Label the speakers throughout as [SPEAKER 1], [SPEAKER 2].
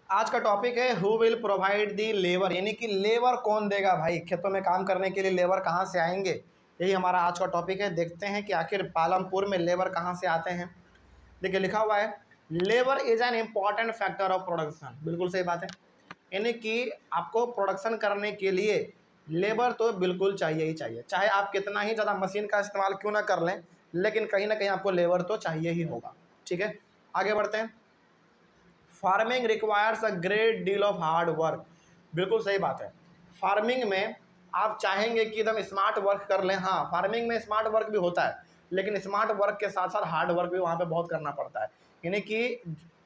[SPEAKER 1] आज का टॉपिक है who will provide the labour, यानी कि लेबर कौन देगा भाई, खेतों में काम करने के लिए लेबर कहाँ से आएंगे। यही हमारा आज का टॉपिक है। देखते हैं कि आखिर पालमपुर में लेबर कहाँ से आते हैं। देखिए लिखा हुआ है labour is an important factor of production. बिल्कुल सही बात है, यानी कि आपको प्रोडक्शन करने के लिए लेबर तो बिल्कुल चाहिए ही चाहिए, चाहे आप कितना ही ज़्यादा मशीन का इस्तेमाल क्यों ना कर लें, लेकिन कहीं ना कहीं आपको लेबर तो चाहिए ही होगा। ठीक है, आगे बढ़ते हैं। Farming requires a great deal of hard work. बिल्कुल सही बात है, फार्मिंग में आप चाहेंगे कि एकदम स्मार्ट वर्क कर लें। हाँ, फार्मिंग में स्मार्ट वर्क भी होता है, लेकिन स्मार्ट वर्क के साथ साथ हार्ड वर्क भी वहाँ पे बहुत करना पड़ता है। यानी कि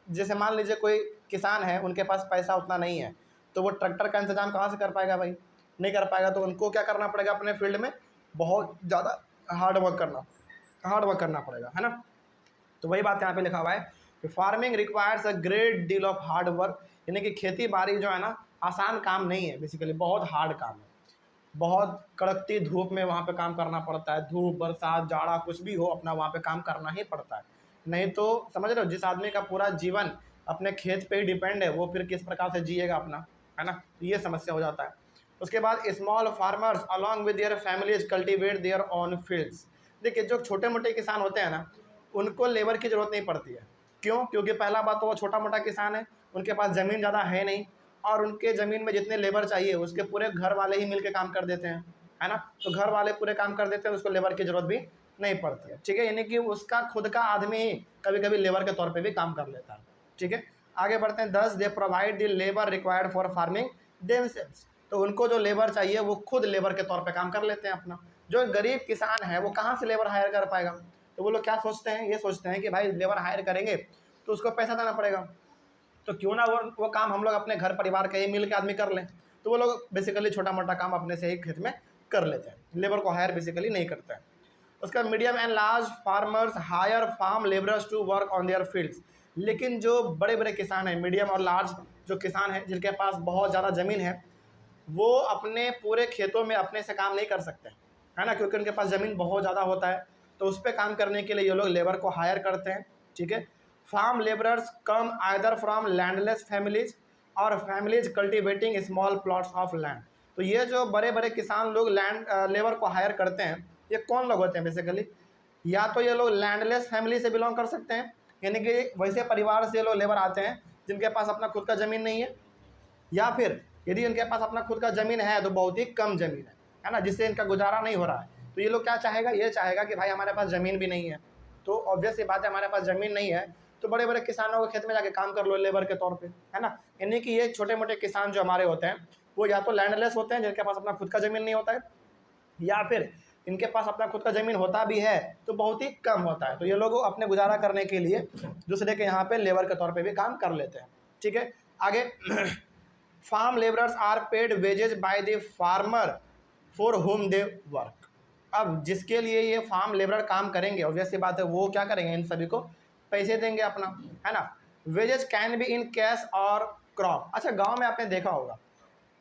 [SPEAKER 1] जैसे मान लीजिए कोई किसान है, उनके पास पैसा उतना नहीं है, तो वो ट्रैक्टर का इंतजाम कहाँ से कर पाएगा भाई, नहीं कर पाएगा। तो उनको क्या करना पड़ेगा, अपने फील्ड में बहुत ज़्यादा हार्ड वर्क करना पड़ेगा, है ना। तो वही बात यहाँ पे लिखा हुआ है कि farming requires a great deal of hard work, यानी कि खेती बाड़ी जो है ना आसान काम नहीं है, बेसिकली बहुत हार्ड काम है। बहुत कड़कती धूप में वहाँ पे काम करना पड़ता है, धूप बरसात जाड़ा कुछ भी हो, अपना वहाँ पे काम करना ही पड़ता है। नहीं तो समझ रहे हो, जिस आदमी का पूरा जीवन अपने खेत पे ही डिपेंड है, वो फिर किस प्रकार से जिएगा अपना, है ना। तो ये समस्या हो जाता है। उसके बाद small farmers along with their families cultivate their own fields. देखिए जो छोटे मोटे किसान होते हैं ना, उनको लेबर की ज़रूरत नहीं पड़ती है। क्यों? क्योंकि पहला बात तो वो छोटा मोटा किसान है, उनके पास ज़मीन ज़्यादा है नहीं, और उनके ज़मीन में जितने लेबर चाहिए उसके पूरे घर वाले ही मिल के काम कर देते हैं, है ना। तो घर वाले पूरे काम कर देते हैं, उसको लेबर की ज़रूरत भी नहीं पड़ती है। ठीक है, यानी कि उसका खुद का आदमी ही कभी कभी लेबर के तौर पर भी काम कर लेता है। ठीक है, आगे बढ़ते हैं। 10 they provide the labour required for farming themselves. तो उनको जो लेबर चाहिए वो खुद लेबर के तौर पे काम कर लेते हैं अपना। जो गरीब किसान है वो कहाँ से लेबर हायर कर पाएगा, तो वो लोग क्या सोचते हैं, ये सोचते हैं कि भाई लेबर हायर करेंगे तो उसको पैसा देना पड़ेगा, तो क्यों ना वो काम हम लोग अपने घर परिवार के ही मिल के आदमी कर लें। तो वो लोग बेसिकली छोटा मोटा काम अपने से ही खेत में कर लेते हैं, लेबर को हायर बेसिकली नहीं करते हैं। उसका medium and large farmers hire farm labourers to work on their fields. लेकिन जो बड़े बड़े किसान हैं, मीडियम और लार्ज जो किसान हैं जिनके पास बहुत ज़्यादा ज़मीन है, वो अपने पूरे खेतों में अपने से काम नहीं कर सकते, है ना, क्योंकि उनके पास ज़मीन बहुत ज़्यादा होता है। तो उस पर काम करने के लिए ये लोग लेबर को हायर करते हैं। ठीक है, farm labourers come either from landless families और families cultivating small plots of land. तो ये जो बड़े बड़े किसान लोग लैंड लेबर को हायर करते हैं, ये कौन लोग होते हैं बेसिकली, या तो ये लोग लैंडलेस फैमिली से बिलोंग कर सकते हैं, यानी कि वैसे परिवार से ये लोग लेबर आते हैं जिनके पास अपना खुद का ज़मीन नहीं है, या फिर यदि उनके पास अपना खुद का ज़मीन है तो बहुत ही कम ज़मीन है ना, जिससे इनका गुजारा नहीं हो रहा है। तो ये लोग क्या चाहेगा, ये चाहेगा कि भाई हमारे पास ज़मीन भी नहीं है, तो ऑब्वियस सी बात है हमारे पास ज़मीन नहीं है, तो बड़े बड़े किसानों के खेत में जाके काम कर लो लेबर के तौर पे, है ना। यानी कि ये छोटे मोटे किसान जो हमारे होते हैं वो या तो लैंडलेस होते हैं जिनके पास अपना खुद का ज़मीन नहीं होता है, या फिर इनके पास अपना खुद का ज़मीन होता भी है तो बहुत ही कम होता है। तो ये लोग अपने गुजारा करने के लिए दूसरे के यहाँ पे लेबर के तौर पे भी काम कर लेते हैं। ठीक है, आगे farm labourers are paid wages by the farmer for whom they work. अब जिसके लिए ये फार्म लेबर काम करेंगे, ऑब्वियस सी बात है वो क्या करेंगे, इन सभी को पैसे देंगे अपना, है ना। Wages can be in cash और क्रॉप। अच्छा, गांव में आपने देखा होगा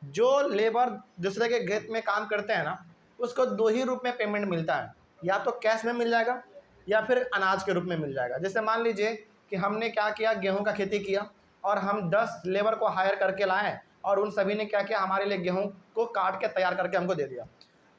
[SPEAKER 1] जो लेबर दूसरे के खेत में काम करते हैं ना, उसको दो ही रूप में पेमेंट मिलता है, या तो कैश में मिल जाएगा या फिर अनाज के रूप में मिल जाएगा। जैसे मान लीजिए कि हमने क्या किया, गेहूं का खेती किया और हम 10 लेबर को हायर करके लाए और उन सभी ने क्या किया, हमारे लिए गेहूं को काट के तैयार करके हमको दे दिया।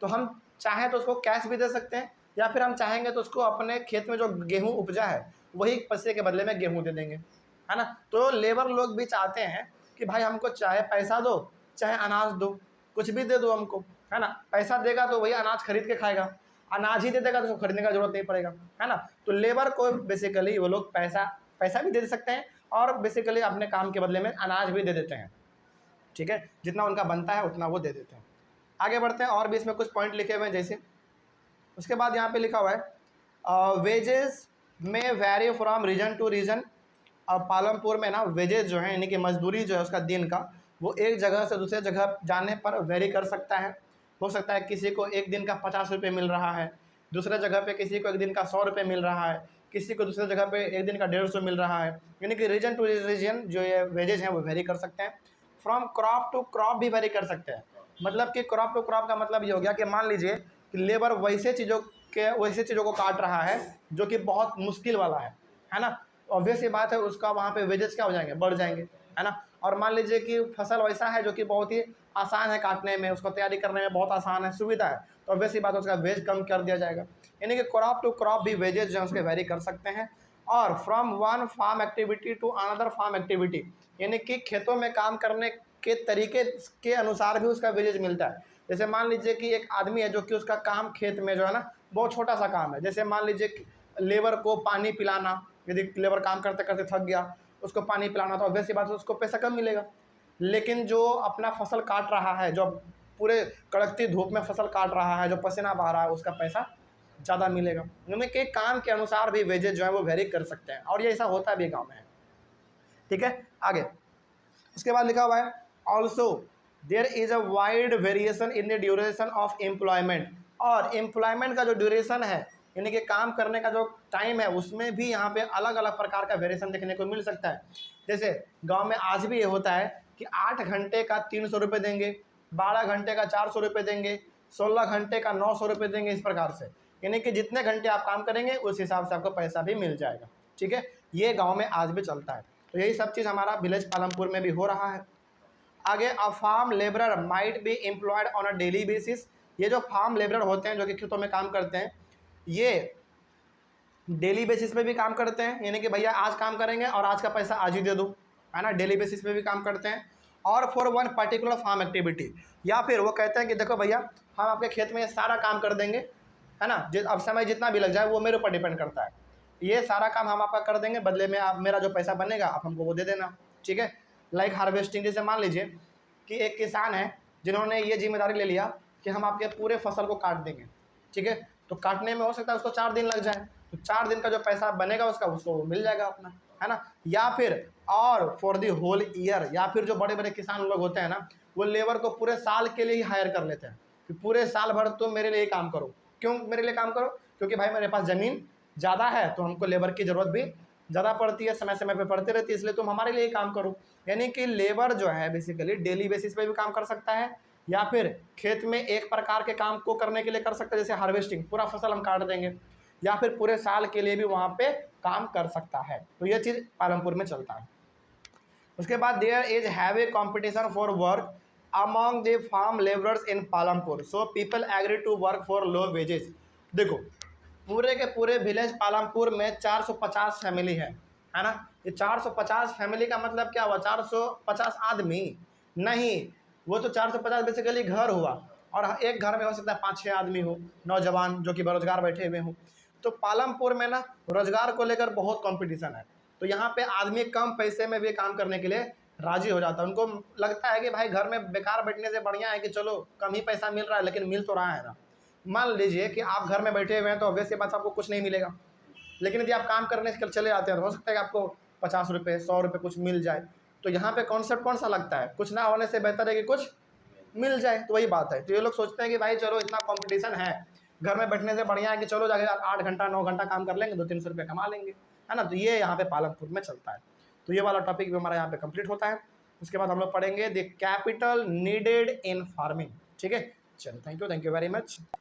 [SPEAKER 1] तो हम चाहें तो उसको कैश भी दे सकते हैं, या फिर हम चाहेंगे तो उसको अपने खेत में जो गेहूँ उपजा है वही पैसे के बदले में गेहूँ दे देंगे, है ना। तो लेबर लोग भी चाहते हैं कि भाई हमको चाहे पैसा दो चाहे अनाज दो, कुछ भी दे दो हमको, है ना। पैसा देगा तो वही अनाज खरीद के खाएगा, अनाज ही दे देगा तो उसको खरीदने का जरूरत नहीं पड़ेगा, है ना। तो लेबर को बेसिकली वो लोग पैसा भी दे सकते हैं और बेसिकली अपने काम के बदले में अनाज भी दे देते हैं। ठीक है, जितना उनका बनता है उतना वो दे देते हैं। आगे बढ़ते हैं, और भी इसमें कुछ पॉइंट लिखे हुए हैं जैसे उसके बाद यहाँ पे लिखा हुआ है वेजेस में vary from region to region. अब पालमपुर में ना वेजेस जो है, यानी कि मजदूरी जो है उसका दिन का, वो एक जगह से दूसरे जगह जाने पर वेरी कर सकता है। हो सकता है किसी को एक दिन का 50 रुपये मिल रहा है, दूसरे जगह पे किसी को एक दिन का 100 रुपये मिल रहा है, किसी को दूसरे जगह पे एक दिन का 150 मिल रहा है। यानी कि रीजन टू रीजन जो ये वेजेस हैं वो वेरी कर सकते हैं। फ्रॉम क्रॉप टू क्रॉप भी वेरी कर सकते हैं। मतलब कि क्रॉप टू क्रॉप का मतलब ये हो गया कि मान लीजिए कि लेबर वैसे चीज़ों को काट रहा है जो कि बहुत मुश्किल वाला है ना। ऑब्वियस ये बात है, उसका वहाँ पे वेजेस क्या हो जाएंगे, बढ़ जाएंगे। है ना। और मान लीजिए कि फसल वैसा है जो कि बहुत ही आसान है काटने में, उसको तैयारी करने में बहुत आसान है, सुविधा है, तो ऑब्वियस सी बात है उसका वेज कम कर दिया जाएगा। यानी कि क्रॉप टू क्रॉप भी वेजेस जो है उसके वेरी कर सकते हैं। और from one farm activity to another farm activity, यानी कि खेतों में काम करने के तरीके के अनुसार भी उसका वेजेज मिलता है। जैसे मान लीजिए कि एक आदमी है जो कि उसका काम खेत में जो है ना बहुत छोटा सा काम है, जैसे मान लीजिए लेबर को पानी पिलाना, यदि लेबर काम करते करते थक गया, उसको पानी पिलाना, तो ऑब्वियस सी बात है उसको पैसा कम मिलेगा। लेकिन जो अपना फसल काट रहा है, जो पूरे कड़कती धूप में फसल काट रहा है, जो पसीना बहा रहा है, उसका पैसा ज़्यादा मिलेगा। यानी कि काम के अनुसार भी वेजेज जो है वो वेरी कर सकते हैं, और ये ऐसा होता भी गाँव में है। ठीक है, आगे उसके बाद लिखा हुआ है also there is a wide variation in the duration of employment. और एम्प्लॉयमेंट का जो ड्यूरेशन है, यानी कि काम करने का जो टाइम है, उसमें भी यहाँ पे अलग अलग प्रकार का वेरिएशन देखने को मिल सकता है। जैसे गांव में आज भी ये होता है कि 8 घंटे का 300 रुपये देंगे, 12 घंटे का 400 रुपये देंगे, 16 घंटे का 900 रुपये देंगे, इस प्रकार से। यानी कि जितने घंटे आप काम करेंगे उस हिसाब से आपको पैसा भी मिल जाएगा। ठीक है, ये गाँव में आज भी चलता है। तो यही सब चीज़ हमारा विलेज पालमपुर में भी हो रहा है। आगे a farm labourer might be employed on a daily basis. ये जो फार्म लेबरर होते हैं जो कि खेतों में काम करते हैं, ये डेली बेसिस पे भी काम करते हैं, यानी कि भैया आज काम करेंगे और आज का पैसा आज ही दे दो, है ना। डेली बेसिस पे भी काम करते हैं। और for one particular farm activity, या फिर वो कहते हैं कि देखो भैया हम आपके खेत में ये सारा काम कर देंगे, है ना, अब समय जितना भी लग जाए वो मेरे ऊपर डिपेंड करता है, ये सारा काम हम आपका कर देंगे, बदले में आप मेरा जो पैसा बनेगा आप हमको वो दे देना। ठीक है, लाइक हार्वेस्टिंग, जैसे मान लीजिए कि एक किसान है जिन्होंने ये जिम्मेदारी ले लिया कि हम आपके पूरे फसल को काट देंगे। ठीक है, तो काटने में हो सकता है उसको 4 दिन लग जाए, तो 4 दिन का जो पैसा बनेगा उसका उसको वो मिल जाएगा अपना, है ना। या फिर और फॉर दी होल ईयर, या फिर जो बड़े बड़े किसान लोग होते हैं ना, वो लेबर को पूरे साल के लिए ही हायर कर लेते हैं कि पूरे साल भर तुम मेरे लिए काम करो। क्यों मेरे लिए काम करो? क्योंकि भाई मेरे पास ज़मीन ज़्यादा है तो हमको लेबर की ज़रूरत भी ज़्यादा पड़ती है, समय समय पे पड़ती रहती है, इसलिए तुम हमारे लिए काम करो। यानी कि लेबर जो है बेसिकली डेली बेसिस पे भी काम कर सकता है, या फिर खेत में एक प्रकार के काम को करने के लिए कर सकता है, जैसे हार्वेस्टिंग, पूरा फसल हम काट देंगे, या फिर पूरे साल के लिए भी वहाँ पे काम कर सकता है। तो ये चीज़ पालमपुर में चलता है। उसके बाद there is have a competition for work among the farm labourers in Palampur, so people agree to work for low wages. देखो पूरे के पूरे विलेज पालमपुर में 450 फैमिली है ना। ये 450 फैमिली का मतलब क्या हुआ? 450 आदमी नहीं, वो तो 450 बेसिकली घर हुआ, और एक घर में हो सकता है 5-6 आदमी हो, नौजवान जो कि बेरोजगार बैठे हुए हों। तो पालमपुर में ना रोजगार को लेकर बहुत कंपटीशन है, तो यहाँ पे आदमी कम पैसे में भी काम करने के लिए राजी हो जाता है। उनको लगता है कि भाई घर में बेकार बैठने से बढ़िया है कि चलो कम ही पैसा मिल रहा है लेकिन मिल तो रहा है ना। मान लीजिए कि आप घर में बैठे हुए हैं तो ऑब्वियस बात आपको कुछ नहीं मिलेगा, लेकिन यदि आप काम करने के चले जाते हैं तो हो सकता है कि आपको 50 रुपये 100 रुपये कुछ मिल जाए। तो यहाँ पे कॉन्सेप्ट कौन सा लगता है? कुछ ना होने से बेहतर है कि कुछ मिल जाए, तो वही बात है। तो ये लोग सोचते हैं कि भाई चलो इतना कंपटीशन है, घर में बैठने से बढ़िया है कि चलो जाके 8 घंटा 9 घंटा काम कर लेंगे, 200-300 रुपये कमा लेंगे, है ना। तो ये यहाँ पे पालमपुर में चलता है। तो ये वाला टॉपिक भी हमारा यहाँ पे कंप्लीट होता है। उसके बाद हम लोग पढ़ेंगे the capital needed in farming. ठीक है, चलो थैंक यू वेरी मच।